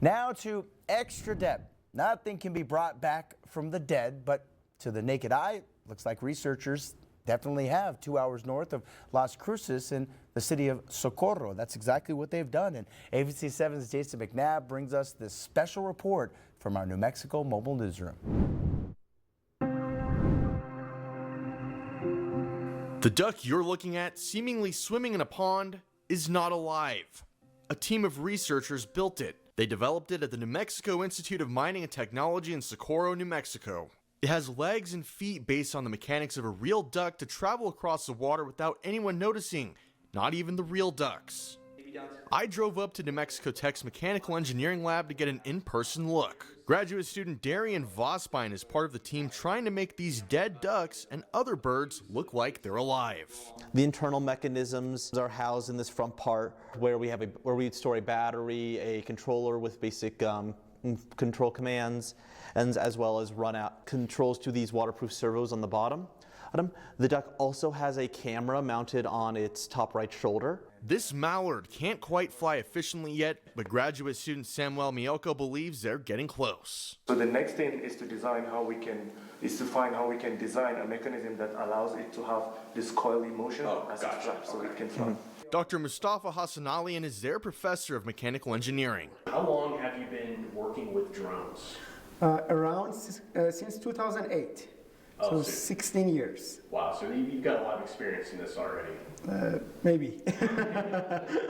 Now to extra depth. Nothing can be brought back from the dead, but to the naked eye, looks like researchers definitely have 2 hours north of Las Cruces in the city of Socorro. That's exactly what they've done. And ABC 7's Jason McNabb brings us this special report from our New Mexico mobile newsroom. The duck you're looking at, seemingly swimming in a pond, is not alive. A team of researchers built it. They developed it at the New Mexico Institute of Mining and Technology in Socorro, New Mexico. It has legs and feet based on the mechanics of a real duck to travel across the water without anyone noticing, not even the real ducks. I drove up to New Mexico Tech's Mechanical Engineering Lab to get an in-person look. Graduate student Darian Vosbein is part of the team trying to make these dead ducks and other birds look like they're alive. The internal mechanisms are housed in this front part where we store a battery, a controller with basic control commands, and as well as run out controls to these waterproof servos on the bottom. The duck also has a camera mounted on its top right shoulder. This mallard can't quite fly efficiently yet, but graduate student Samuel Miyoko believes they're getting close. So the next thing is to find how we can design a mechanism that allows it to have this coily motion as a strap so it can fly. Dr. Mustafa Hassanalian is their professor of mechanical engineering. How long have you been working with drones? Since 2008. So 16 years. Wow, so you've got a lot of experience in this already. Maybe.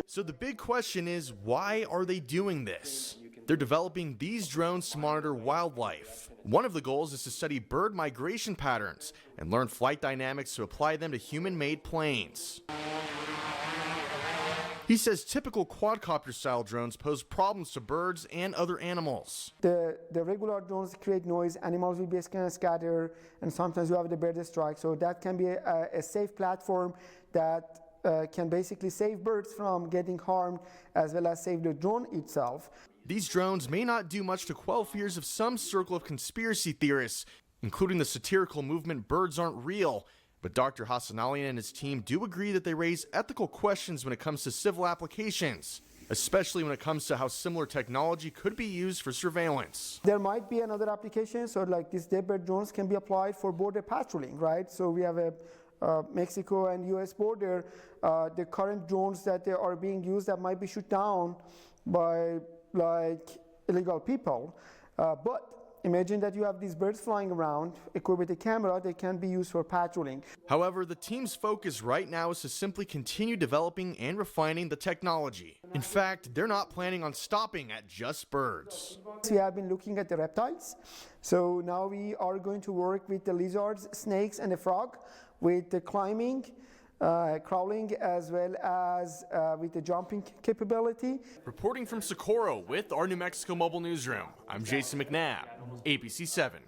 So the big question is, why are they doing this? They're developing these drones to monitor wildlife. One of the goals is to study bird migration patterns and learn flight dynamics to apply them to human-made planes. He says typical quadcopter-style drones pose problems to birds and other animals. The regular drones create noise, animals will be scatter, and sometimes you have the bird strike. So that can be a safe platform that can basically save birds from getting harmed, as well as save the drone itself. These drones may not do much to quell fears of some circle of conspiracy theorists, including the satirical movement Birds Aren't Real. But Dr. Hassanalian and his team do agree that they raise ethical questions when it comes to civil applications, especially when it comes to how similar technology could be used for surveillance. There might be another application, so like these dead bird drones can be applied for border patrolling, right? So we have a Mexico and US border, the current drones that they are being used that might be shot down by like illegal people, but imagine that you have these birds flying around, equipped with a camera, they can be used for patrolling. However, the team's focus right now is to simply continue developing and refining the technology. In fact, they're not planning on stopping at just birds. We have been looking at the reptiles. So now we are going to work with the lizards, snakes, and the frog with the climbing, crawling, as well as with the jumping capability. Reporting from Socorro with our New Mexico Mobile Newsroom, I'm Jason McNabb, ABC 7.